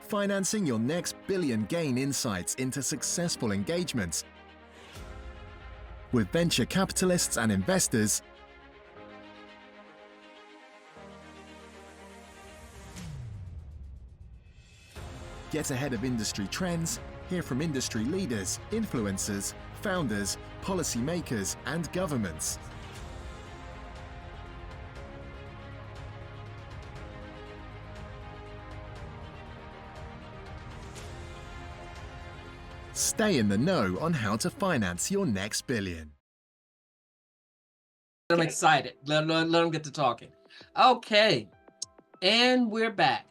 financing your next billion. Gain insights into successful engagements with venture capitalists and investors. Get ahead of industry trends, hear from industry leaders, influencers, founders, policymakers, and governments. Stay in the know on how to finance your next billion. I'm excited. Let them get to talking. Okay, and we're back.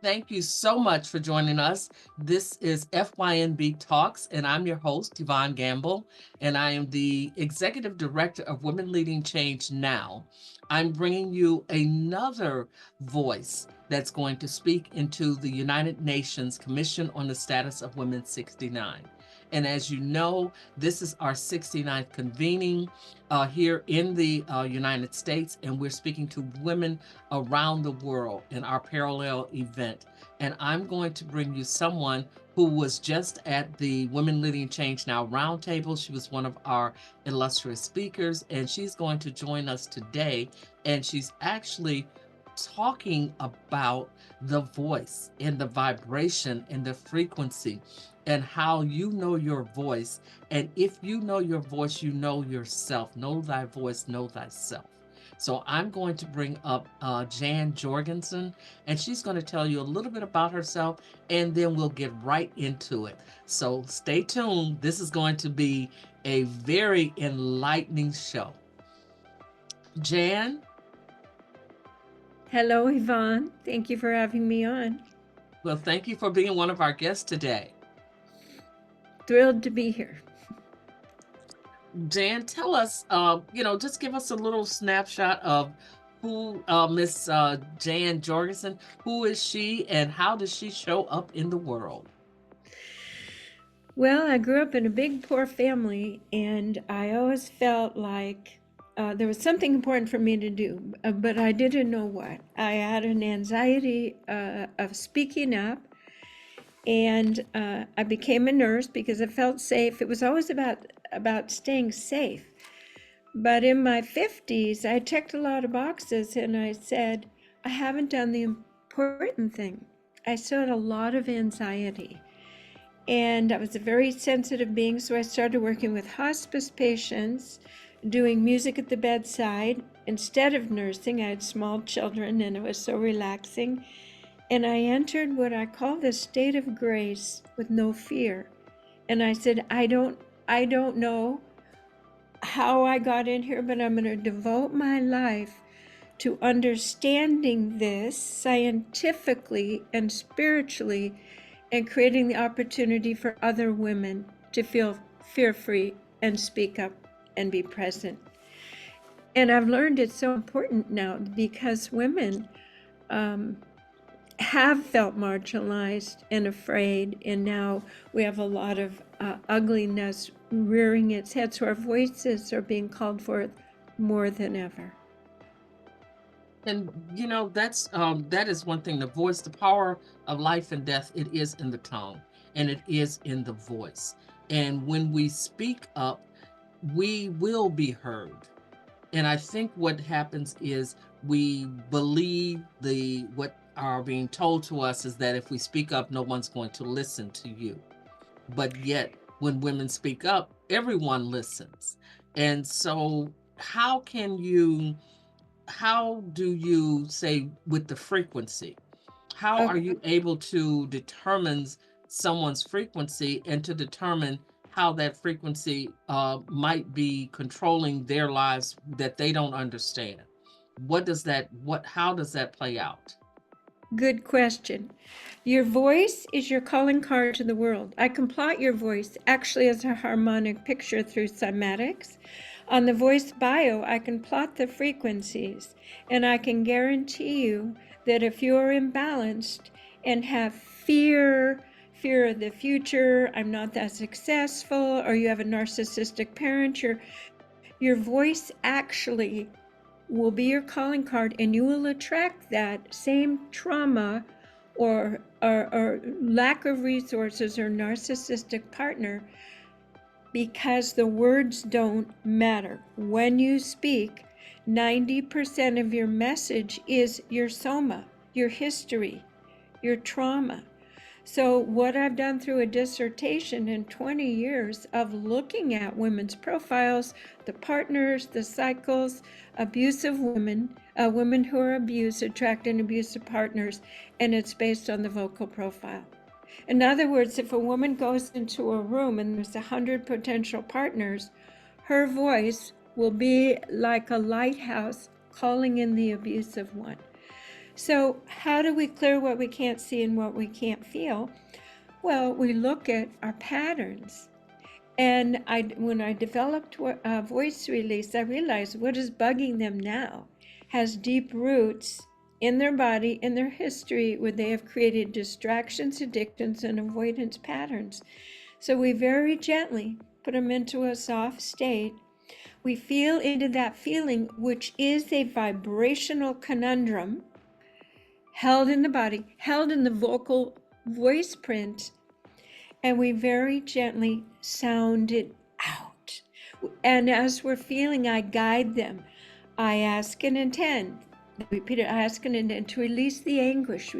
Thank you so much for joining us. This is FYNB Talks, and I'm your host, Yvonne Gamble, and I am the Executive Director of Women Leading Change Now. I'm bringing you another voice that's going to speak into the United Nations Commission on the Status of Women 69. And as you know, this is our 69th convening here in the United States, and we're speaking to women around the world in our parallel event. And I'm going to bring you someone who was just at the Women Leading Change Now Roundtable. She was one of our illustrious speakers, and she's going to join us today. And she's actually talking about the voice and the vibration and the frequency and how you know your voice. And if you know your voice, you know yourself. Know thy voice, know thyself. So I'm going to bring up Jan Jorgensen, and she's going to tell you a little bit about herself, and then we'll get right into it. So stay tuned. This is going to be a very enlightening show. Jan? Hello, Yvonne. Thank you for having me on. Well, thank you for being one of our guests today. Thrilled to be here. Jan, tell us, just give us a little snapshot of who Miss Jan Jorgensen, who is she and how does she show up in the world? Well, I grew up in a big, poor family, and I always felt like there was something important for me to do, but I didn't know what. I had an anxiety of speaking up, and I became a nurse because I felt safe. It was always about staying safe. But in my 50s, I checked a lot of boxes, and I said, I haven't done the important thing. I still had a lot of anxiety. And I was a very sensitive being, so I started working with hospice patients, doing music at the bedside. Instead of nursing, I had small children, and it was so relaxing. And I entered what I call the state of grace with no fear. And I said, I don't know how I got in here, but I'm going to devote my life to understanding this scientifically and spiritually, and creating the opportunity for other women to feel fear-free and speak up and be present. And I've learned it's so important now because women have felt marginalized and afraid, and now we have a lot of ugliness rearing its head, so our voices are being called forth more than ever. And that is one thing. The voice, the power of life and death, it is in the tongue, and it is in the voice. And when we speak up, we will be heard. And I think what happens is we believe what are being told to us is that if we speak up, no one's going to listen to you. But yet, when women speak up, everyone listens. And so how do you say with the frequency? How are you able to determine someone's frequency and to determine how that frequency might be controlling their lives that they don't understand? How does that play out? Good question. Your voice is your calling card to the world. I can plot your voice actually as a harmonic picture through cymatics. On the voice bio, I can plot the frequencies, and I can guarantee you that if you're imbalanced and have fear of the future, I'm not that successful, or you have a narcissistic parent, your voice actually will be your calling card, and you will attract that same trauma or lack of resources or narcissistic partner, because the words don't matter. When you speak, 90% of your message is your soma, your history, your trauma. So what I've done through a dissertation in 20 years of looking at women's profiles, the partners, the cycles, abusive women, women who are abused, attracting abusive partners, and it's based on the vocal profile. In other words, if a woman goes into a room and there's 100 potential partners, her voice will be like a lighthouse calling in the abusive one. So how do we clear what we can't see and what we can't feel? Well, we look at our patterns. And when I developed voice release, I realized what is bugging them now has deep roots in their body, in their history, where they have created distractions, addictions, and avoidance patterns. So we very gently put them into a soft state. We feel into that feeling, which is a vibrational conundrum held in the body, held in the vocal voice print, and we very gently sound it out. And as we're feeling, I guide them. I ask and intend, repeat it, I ask and intend to release the anguish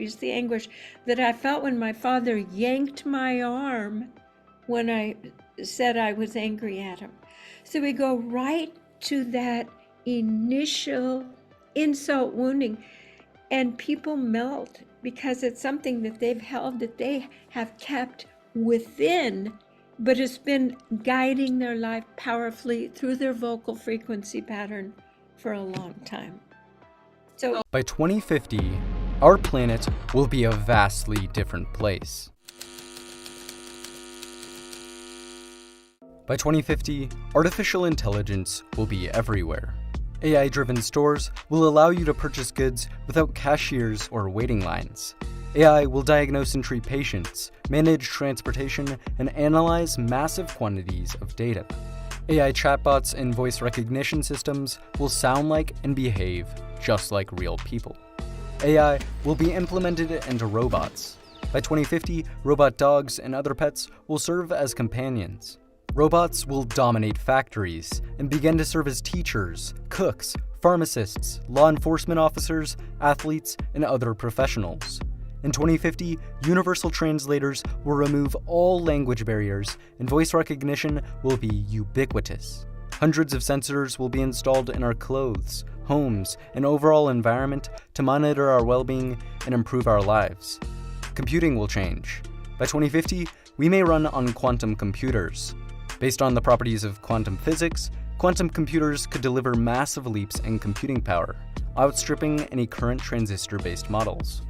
that I felt when my father yanked my arm when I said I was angry at him. So we go right to that initial insult wounding, and people melt because it's something that they've held, that they have kept within, but it's been guiding their life powerfully through their vocal frequency pattern for a long time. So by 2050, our planet will be a vastly different place. By 2050, artificial intelligence will be everywhere. AI-driven stores will allow you to purchase goods without cashiers or waiting lines. AI will diagnose and treat patients, manage transportation, and analyze massive quantities of data. AI chatbots and voice recognition systems will sound like and behave just like real people. AI will be implemented into robots. By 2050, robot dogs and other pets will serve as companions. Robots will dominate factories and begin to serve as teachers, cooks, pharmacists, law enforcement officers, athletes, and other professionals. In 2050, universal translators will remove all language barriers, and voice recognition will be ubiquitous. Hundreds of sensors will be installed in our clothes, homes, and overall environment to monitor our well-being and improve our lives. Computing will change. By 2050, we may run on quantum computers. Based on the properties of quantum physics, quantum computers could deliver massive leaps in computing power, outstripping any current transistor-based models.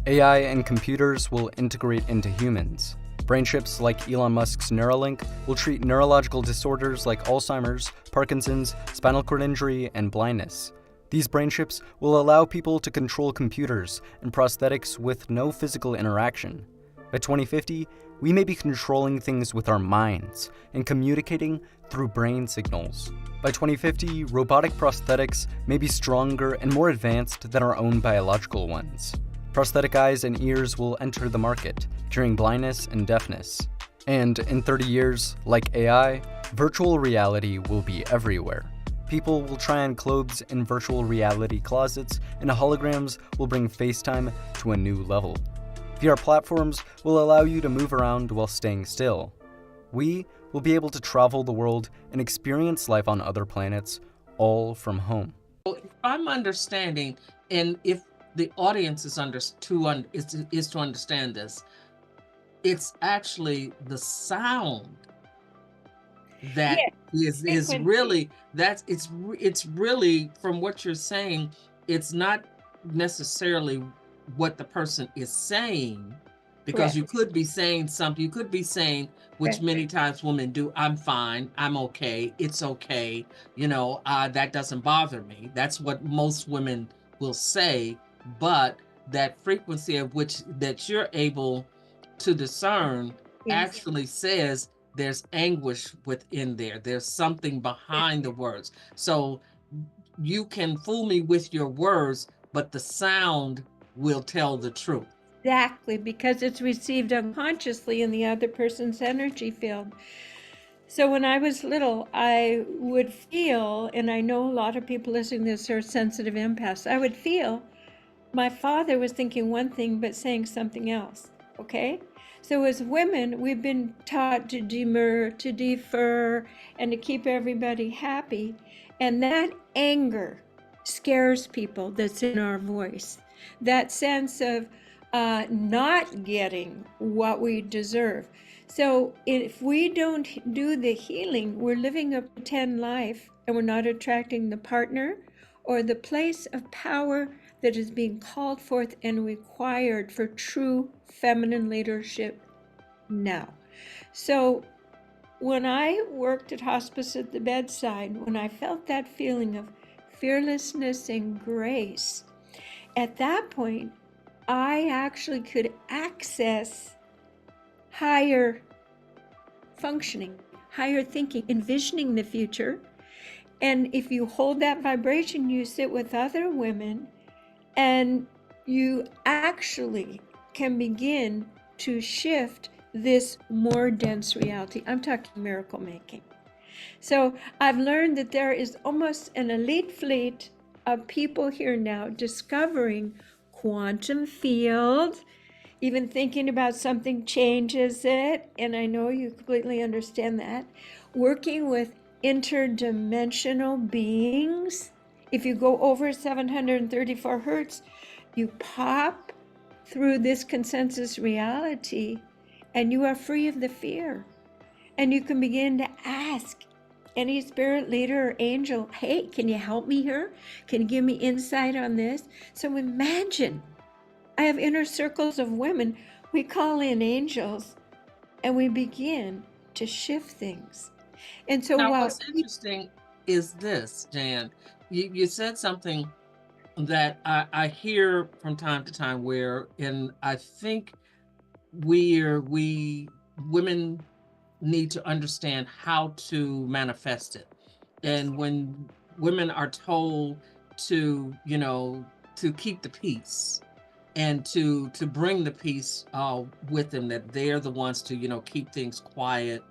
AI and computers will integrate into humans. Brain chips like Elon Musk's Neuralink will treat neurological disorders like Alzheimer's, Parkinson's, spinal cord injury, and blindness. These brain chips will allow people to control computers and prosthetics with no physical interaction. By 2050, we may be controlling things with our minds and communicating through brain signals. By 2050, robotic prosthetics may be stronger and more advanced than our own biological ones. Prosthetic eyes and ears will enter the market, curing blindness and deafness. And in 30 years, like AI, virtual reality will be everywhere. People will try on clothes in virtual reality closets, and holograms will bring FaceTime to a new level. VR platforms will allow you to move around while staying still. We will be able to travel the world and experience life on other planets, all from home. If I'm understanding, and if the audience is to understand this, it's actually the sound that is really, it's really, from what you're saying, it's not necessarily what the person is saying, because Correct. you could be saying something, you could be saying, which many times women do, I'm fine, I'm okay, it's okay, that doesn't bother me. That's what most women will say, but that frequency of which that you're able to discern actually says there's anguish within there. There's something behind the words. So you can fool me with your words, but the sound will tell the truth. Exactly, because it's received unconsciously in the other person's energy field. So when I was little, I would feel, and I know a lot of people listening to this are sensitive empaths, I would feel my father was thinking one thing but saying something else, okay? So as women, we've been taught to demur, to defer, and to keep everybody happy. And that anger scares people that's in our voice. That sense of not getting what we deserve. So if we don't do the healing, we're living a pretend life and we're not attracting the partner or the place of power that is being called forth and required for true feminine leadership now. So when I worked at hospice at the bedside, when I felt that feeling of fearlessness and grace, at that point, I actually could access higher functioning, higher thinking, envisioning the future. And if you hold that vibration, you sit with other women and you actually can begin to shift this more dense reality. I'm talking miracle making. So I've learned that there is almost an elite fleet of people here now discovering quantum field, even thinking about something changes it, and I know you completely understand that. Working with interdimensional beings. If you go over 734 hertz, you pop through this consensus reality and you are free of the fear. And you can begin to ask any spirit leader or angel, hey, can you help me here? Can you give me insight on this? So imagine, I have inner circles of women. We call in angels and we begin to shift things. And so now, while what's interesting is this, Jan, you said something that I hear from time to time where, and I think we women need to understand how to manifest it. And when women are told to, to keep the peace and to bring the peace with them, that they're the ones to, keep things quiet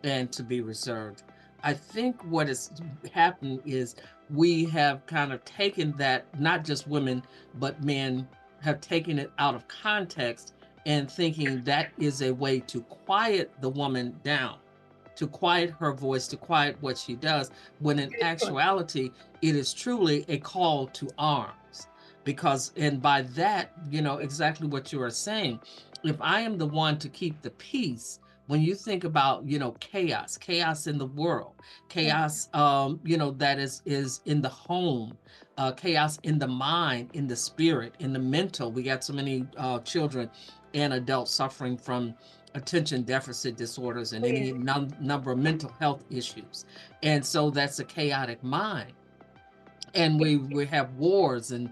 and to be reserved. I think what has happened is we have kind of taken that, not just women, but men have taken it out of context and thinking that is a way to quiet the woman down, to quiet her voice, to quiet what she does, when in actuality, it is truly a call to arms. Because, and by that, exactly what you are saying, if I am the one to keep the peace, when you think about, chaos in the world, chaos, that is in the home, chaos in the mind, in the spirit, in the mental. We got so many children and adults suffering from attention deficit disorders and any number of mental health issues. And so that's a chaotic mind. And we have wars and,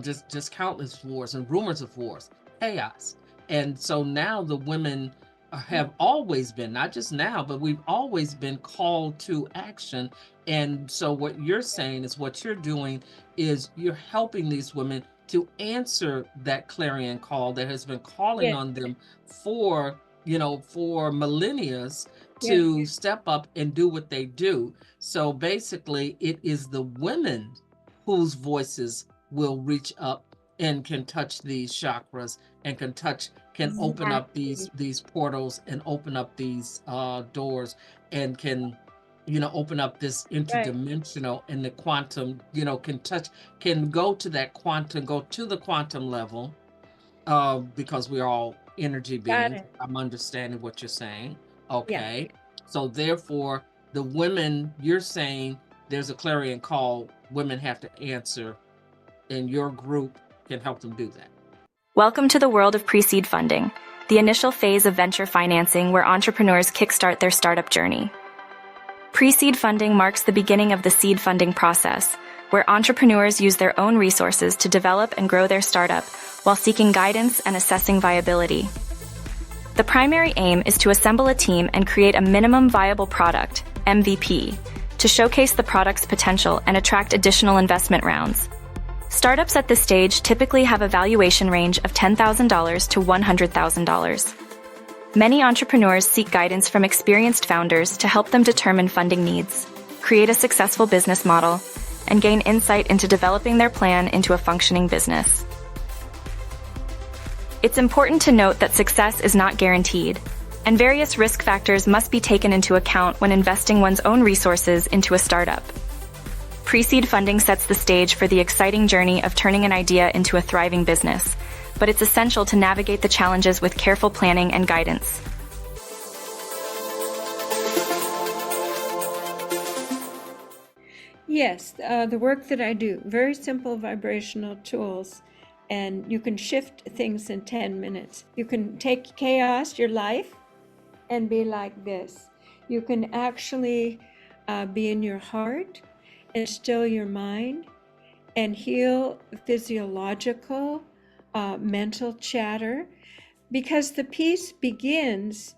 just countless wars and rumors of wars, chaos. And so now the women have always been, not just now, but we've always been called to action. And so what you're saying is what you're doing is you're helping these women to answer that clarion call that has been calling on them for millennia to step up and do what they do. So basically it is the women whose voices will reach up and can touch these chakras and can open up these portals and open up these doors and can open up this interdimensional and the quantum, can go to that quantum, go to the quantum level, because we're all energy beings. I'm understanding what you're saying. Okay. Yeah. So therefore, the women, you're saying there's a clarion call women have to answer, and your group can help them do that. Welcome to the world of pre-seed funding, the initial phase of venture financing where entrepreneurs kickstart their startup journey. Pre-seed funding marks the beginning of the seed funding process, where entrepreneurs use their own resources to develop and grow their startup while seeking guidance and assessing viability. The primary aim is to assemble a team and create a minimum viable product, MVP, to showcase the product's potential and attract additional investment rounds. Startups at this stage typically have a valuation range of $10,000 to $100,000. Many entrepreneurs seek guidance from experienced founders to help them determine funding needs, create a successful business model, and gain insight into developing their plan into a functioning business. It's important to note that success is not guaranteed, and various risk factors must be taken into account when investing one's own resources into a startup. Pre-seed funding sets the stage for the exciting journey of turning an idea into a thriving business, but it's essential to navigate the challenges with careful planning and guidance. Yes, the work that I do, very simple vibrational tools, and you can shift things in 10 minutes. You can take chaos, your life, and be like this. You can actually be in your heart and still your mind and heal physiological, mental chatter, because the peace begins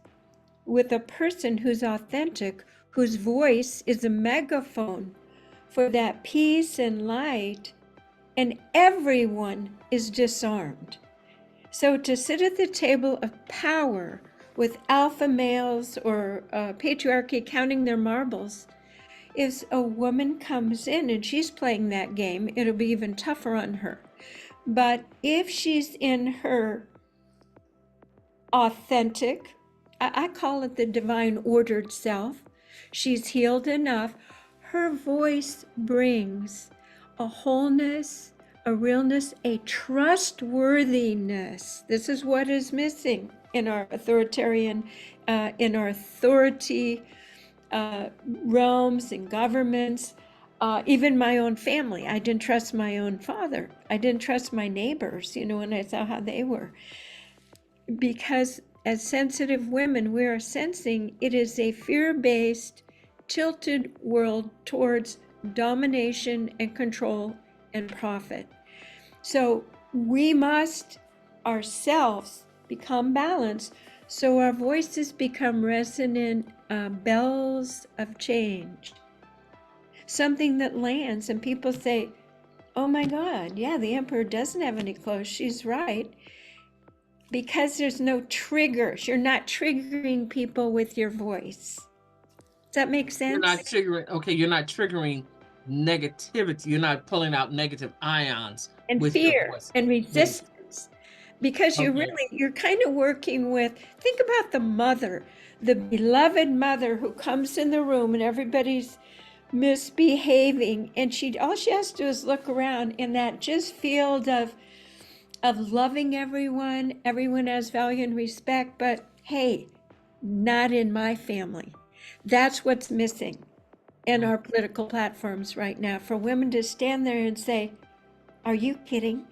with a person who's authentic, whose voice is a megaphone for that peace and light, and everyone is disarmed. So to sit at the table of power with alpha males or patriarchy counting their marbles, if a woman comes in and she's playing that game, it'll be even tougher on her. But if she's in her authentic, I call it the divine ordered self, she's healed enough, her voice brings a wholeness, a realness, a trustworthiness. This is what is missing in our authoritarian, in our authority realms and governments, even my own family. I didn't trust my own father. I didn't trust my neighbors, when I saw how they were. Because as sensitive women, we are sensing it is a fear-based, tilted world towards domination and control and profit. So we must ourselves become balanced so our voices become resonant bells of change, something that lands and people say, oh my God, yeah, the emperor doesn't have any clothes. She's right. Because there's no triggers. You're not triggering people with your voice. Does that make sense? You're not triggering negativity. You're not pulling out negative ions and with fear your voice. and resistance. Because you're kind of working with, think about the mother, the beloved mother who comes in the room and everybody's misbehaving, and all she has to do is look around in that just field of loving everyone has value and respect, but hey, not in my family. That's what's missing in our political platforms right now, for women to stand there and say, are you kidding?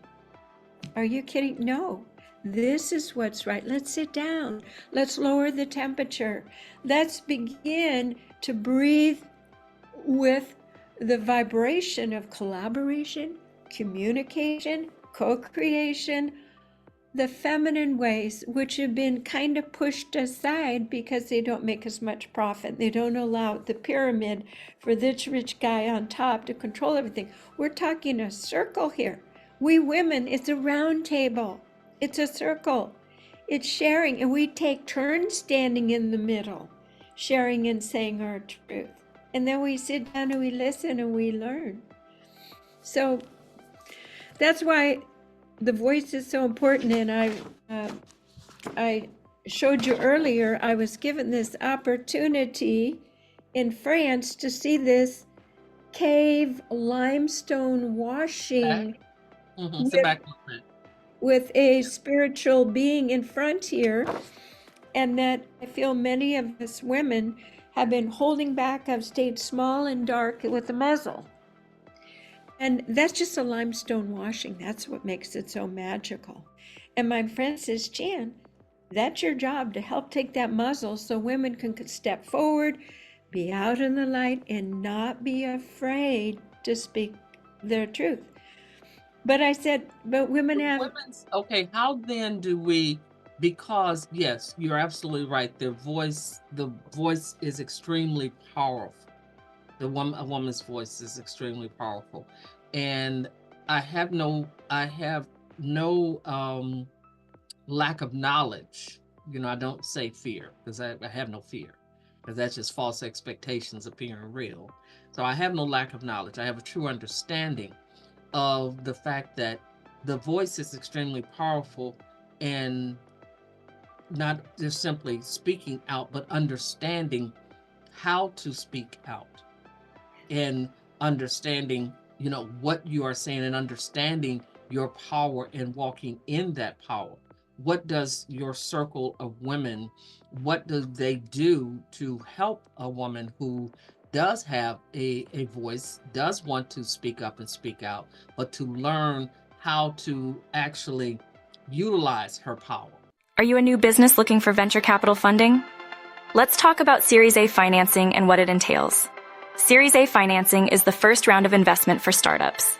Are you kidding? No, this is what's right. Let's sit down. Let's lower the temperature. Let's begin to breathe with the vibration of collaboration, communication, co-creation, the feminine ways, which have been kind of pushed aside because they don't make as much profit. They don't allow the pyramid for this rich guy on top to control everything. We're talking a circle here. We women, it's a round table. It's a circle. It's sharing, and we take turns standing in the middle, sharing and saying our truth. And then we sit down and we listen and we learn. So that's why the voice is so important. And I showed you earlier, I was given this opportunity in France to see this cave limestone washing with a spiritual being in front here. And that I feel many of us women have been holding back, have stayed small and dark with the muzzle. And that's just a limestone washing. That's what makes it so magical. And my friend says, Jan, that's your job, to help take that muzzle so women can step forward, be out in the light, and not be afraid to speak their truth. But I said, but women have... How then do we, because yes, you're absolutely right. The voice is extremely powerful. A woman's voice is extremely powerful. And I have no lack of knowledge. I don't say fear, because I have no fear, because that's just false expectations appearing real. So I have no lack of knowledge. I have a true understanding of the fact that the voice is extremely powerful, and not just simply speaking out, but understanding how to speak out, and understanding, what you are saying, and understanding your power and walking in that power. What does your circle of women, what do they do to help a woman who does have a voice, does want to speak up and speak out, but to learn how to actually utilize her power? Are you a new business looking for venture capital funding? Let's talk about Series A financing and what it entails. Series A financing is the first round of investment for startups.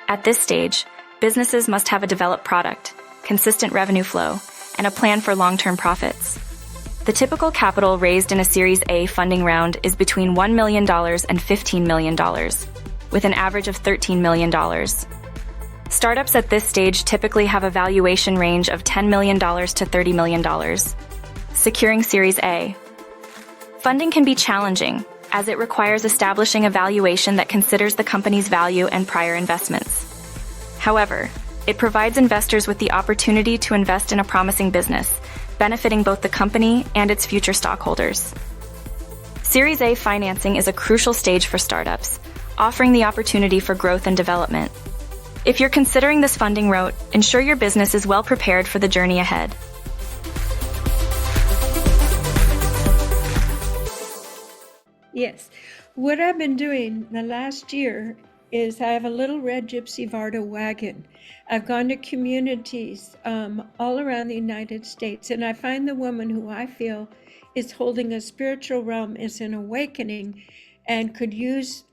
At this stage, businesses must have a developed product, consistent revenue flow, and a plan for long-term profits. The typical capital raised in a Series A funding round is between $1 million and $15 million, with an average of $13 million. Startups at this stage typically have a valuation range of $10 million to $30 million. Securing Series A. Funding can be challenging, as it requires establishing a valuation that considers the company's value and prior investments. However, it provides investors with the opportunity to invest in a promising business, benefiting both the company and its future stockholders. Series A financing is a crucial stage for startups, offering the opportunity for growth and development. If you're considering this funding route, ensure your business is well prepared for the journey ahead. Yes. What I've been doing the last year is I have a little red Gypsy Varda wagon. I've gone to communities all around the United States, and I find the woman who I feel is holding a spiritual realm, is an awakening, and could use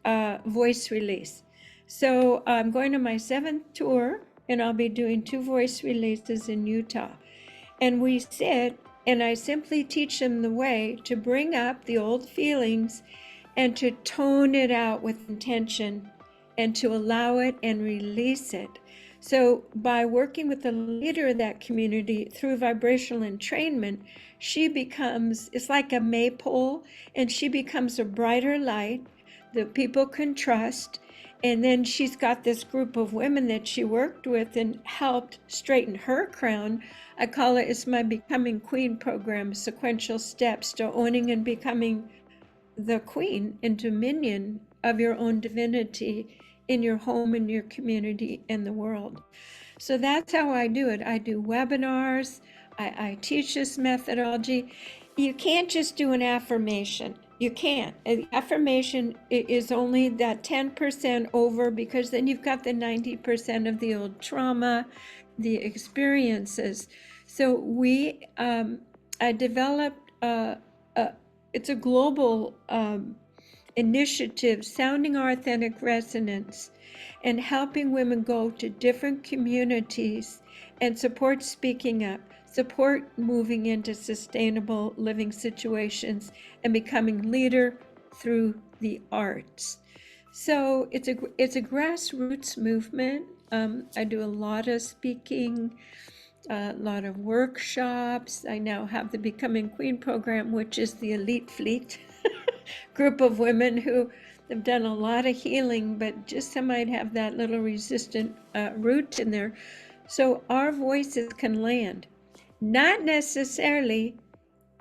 voice release. So I'm going to my 7th tour, and I'll be doing 2 voice releases in Utah. And we sit, and I simply teach them the way to bring up the old feelings and to tone it out with intention and to allow it and release it. So by working with the leader of that community through vibrational entrainment, she becomes, it's like a maypole, and she becomes a brighter light that people can trust. And then she's got this group of women that she worked with and helped straighten her crown. I call it, it's my Becoming Queen program, sequential steps to owning and becoming the queen and dominion of your own divinity in your home, in your community, in the world. So that's how I do it. I do webinars. I teach this methodology. You can't just do an affirmation. You can't. An affirmation is only that 10% over, because then you've got the 90% of the old trauma, the experiences. So I developed, it's a global initiative, sounding our authentic resonance and helping women go to different communities and support speaking up, support moving into sustainable living situations, and becoming leader through the arts. So it's a grassroots movement. I do a lot of speaking, a lot of workshops. I now have the Becoming Queen program, which is the elite fleet group of women who have done a lot of healing, but just some might have that little resistant root in there. So our voices can land. Not necessarily,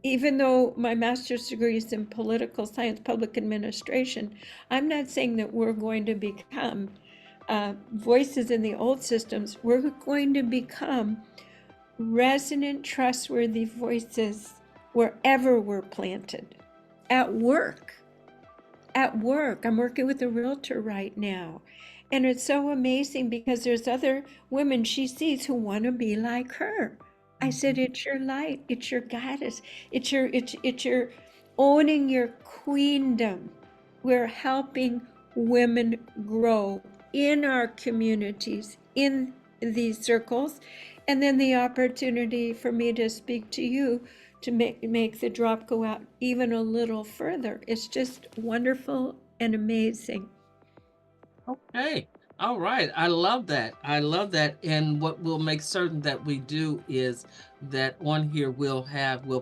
even though my master's degree is in political science, public administration, I'm not saying that we're going to become voices in the old systems. We're going to become resonant, trustworthy voices wherever we're planted. At work, I'm working with a realtor right now. And it's so amazing because there's other women she sees who want to be like her. I said, it's your light, it's your goddess, it's your owning your queendom. We're helping women grow in our communities, in these circles. And then the opportunity for me to speak to you to make the drop go out even a little further. It's just wonderful and amazing. Okay. All right. I love that. I love that. And what we'll make certain that we do is that on here we'll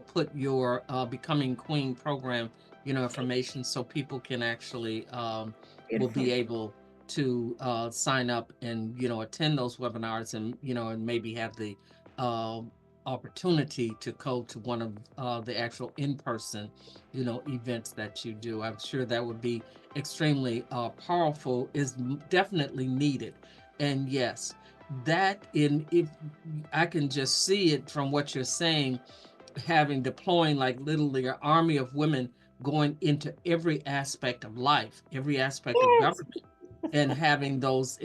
put your Becoming Queen program, information so people can actually will Beautiful. be able to sign up and attend those webinars and and maybe have the uh, opportunity to go to one of the actual in-person events that you do. I'm sure that would be extremely powerful, is definitely needed. And yes, that in if I can just see it from what you're saying, deploying like literally an army of women going into every aspect of life, every aspect of Yes. government, and having those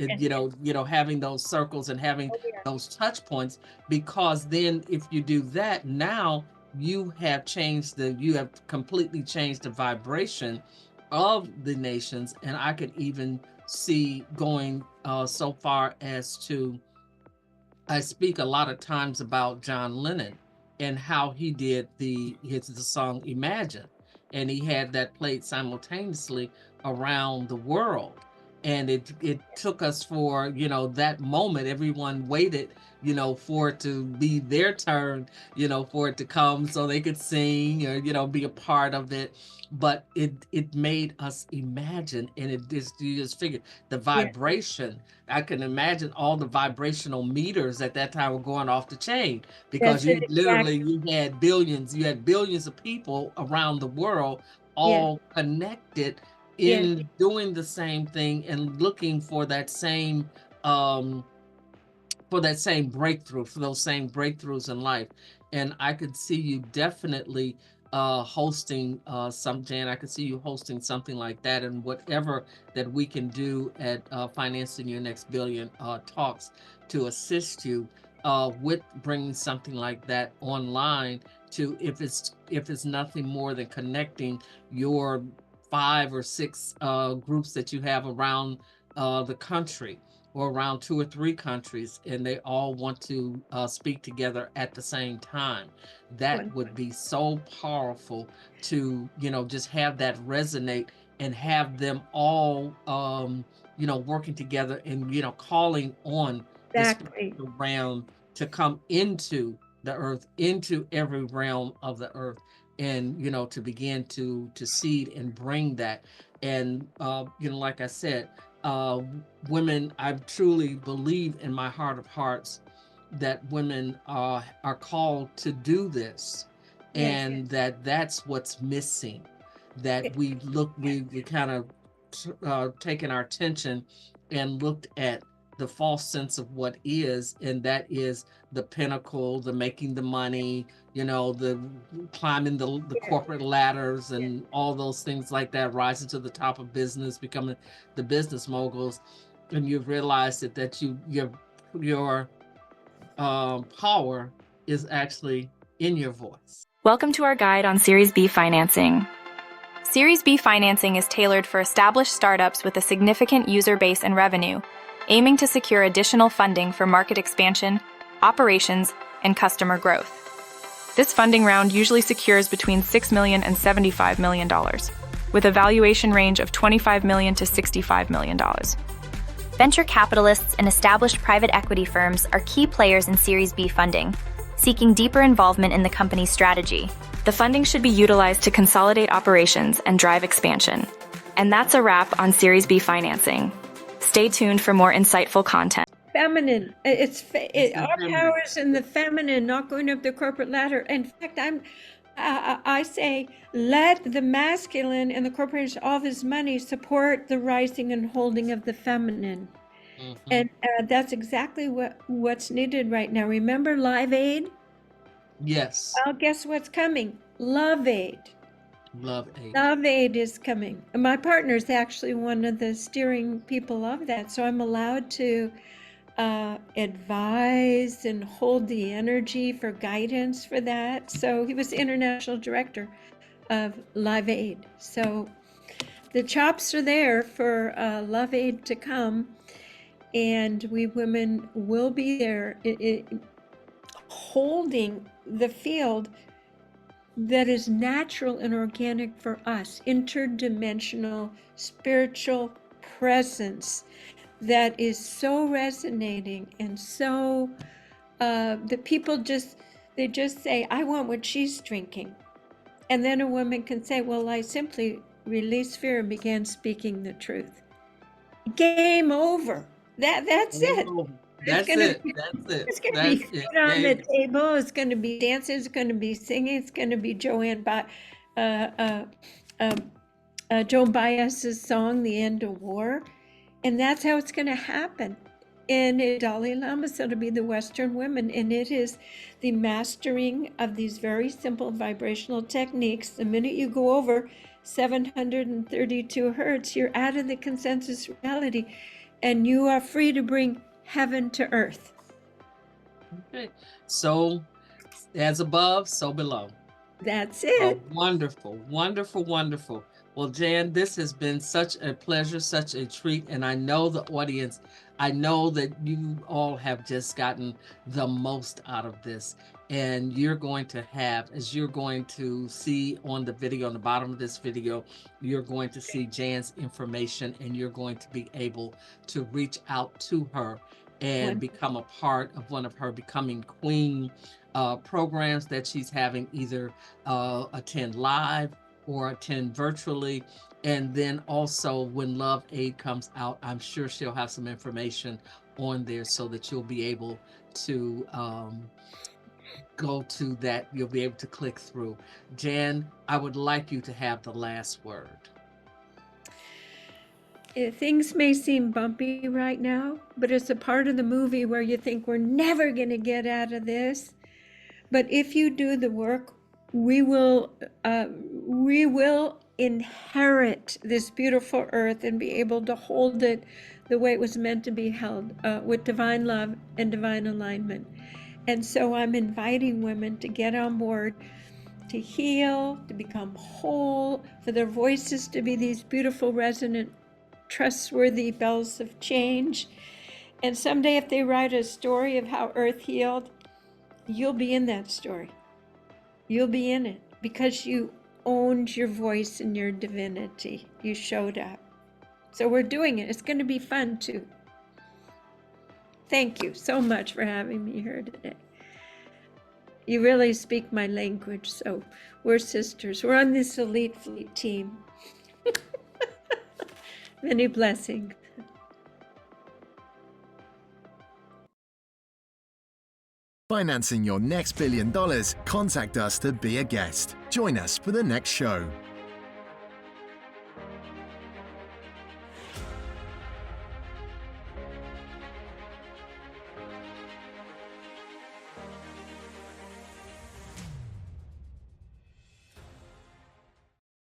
having those circles and having Oh, yeah. those touch points, because then if you do that, now you have completely changed the vibration of the nations. And I could even see going so far as to, I speak a lot of times about John Lennon and how he did the song Imagine, and he had that played simultaneously around the world. And it took us for, that moment. Everyone waited, for it to be their turn, for it to come so they could sing or, be a part of it. But it made us imagine, and you just figured the Yeah. vibration. I can imagine all the vibrational meters at that time were going off the chain, because That's it exactly. you had billions of people around the world Yeah. all connected Yeah. in doing the same thing and looking um for that same breakthrough, for those same breakthroughs in life. And I could see you definitely hosting Jan, I could see you hosting something like that, and whatever that we can do at Financing Your Next Billion talks to assist you with bringing something like that online, to if it's nothing more than connecting your 5 or 6 groups that you have around the country, or around 2 or 3 countries, and they all want to speak together at the same time. That would be so powerful to, just have that resonate, and have them all, working together, and, calling on the Exactly. spiritual realm to come into the earth, into every realm of the earth, and, to begin to seed and bring that. And, like I said, uh, women, I truly believe in my heart of hearts that women are called to do this, Yes. and that's what's missing. That we kind of taken our attention and looked at the false sense of what is, and that is the pinnacle, the making the money, the climbing the corporate ladders and all those things like that, rising to the top of business, becoming the business moguls. And you've realized that your power is actually in your voice. Welcome to our guide on Series B financing. Series B financing is tailored for established startups with a significant user base and revenue, aiming to secure additional funding for market expansion, operations, and customer growth. This funding round usually secures between $6 million and $75 million, with a valuation range of $25 million to $65 million. Venture capitalists and established private equity firms are key players in Series B funding, seeking deeper involvement in the company's strategy. The funding should be utilized to consolidate operations and drive expansion. And that's a wrap on Series B financing. Stay tuned for more insightful content. Feminine. Our power is in the feminine, not going up the corporate ladder. In fact, I say, let the masculine and the corporation, all this money, support the rising and holding of the feminine. Mhm. And that's exactly what's needed right now. Remember Live Aid? Yes, Well, guess what's coming? Love Aid. love aid. Love Aid is coming. And my partner is actually one of the steering people of that. So I'm allowed to advise and hold the energy for guidance for that. So he was the international director of Live Aid. So the chops are there for Love Aid to come. And we women will be there holding the field that is natural and organic for us, interdimensional spiritual presence that is so resonating and so that people just say, I want what she's drinking. And then a woman can say, well, I simply released fear and began speaking the truth. Game over. That's it. That's it. That's it. It's going to That's be it. food on the table. It's going to be dancing. It's going to be singing. It's going to be Joan Baez's song, "The End of War," and that's how it's going to happen. And Dalai Lama said it'll be the Western women, and it is the mastering of these very simple vibrational techniques. The minute you go over 732 hertz, you're out of the consensus reality, and you are free to bring heaven to earth. Okay. So, as above, so below. That's it. Oh, wonderful, wonderful, wonderful. Well, Jan, this has been such a pleasure, such a treat. And I know the audience, I know that you all have just gotten the most out of this. And you're going to have, as you're going to see on the video, on the bottom of this video, you're going to see Jan's information, and you're going to be able to reach out to her and become a part of one of her Becoming Queen programs that she's having, either attend live or attend virtually. And then also when Love Aid comes out, I'm sure she'll have some information on there so that you'll be able to go to that. You'll be able to click through. Jan, I would like you to have the last word. Things may seem bumpy right now, but it's a part of the movie where you think we're never going to get out of this. But if you do the work, we will inherit this beautiful earth and be able to hold it the way it was meant to be held, with divine love and divine alignment. And so I'm inviting women to get on board, to heal, to become whole, for their voices to be these beautiful, resonant, trustworthy bells of change. And someday if they write a story of how earth healed, you'll be in that story. You'll be in it because you owned your voice and your divinity. You showed up. So we're doing it. It's going to be fun too. Thank you so much for having me here today. You really speak my language, so we're sisters. We're on this elite fleet team. Many blessings. Financing your next $1 billion? Contact us to be a guest. Join us for the next show.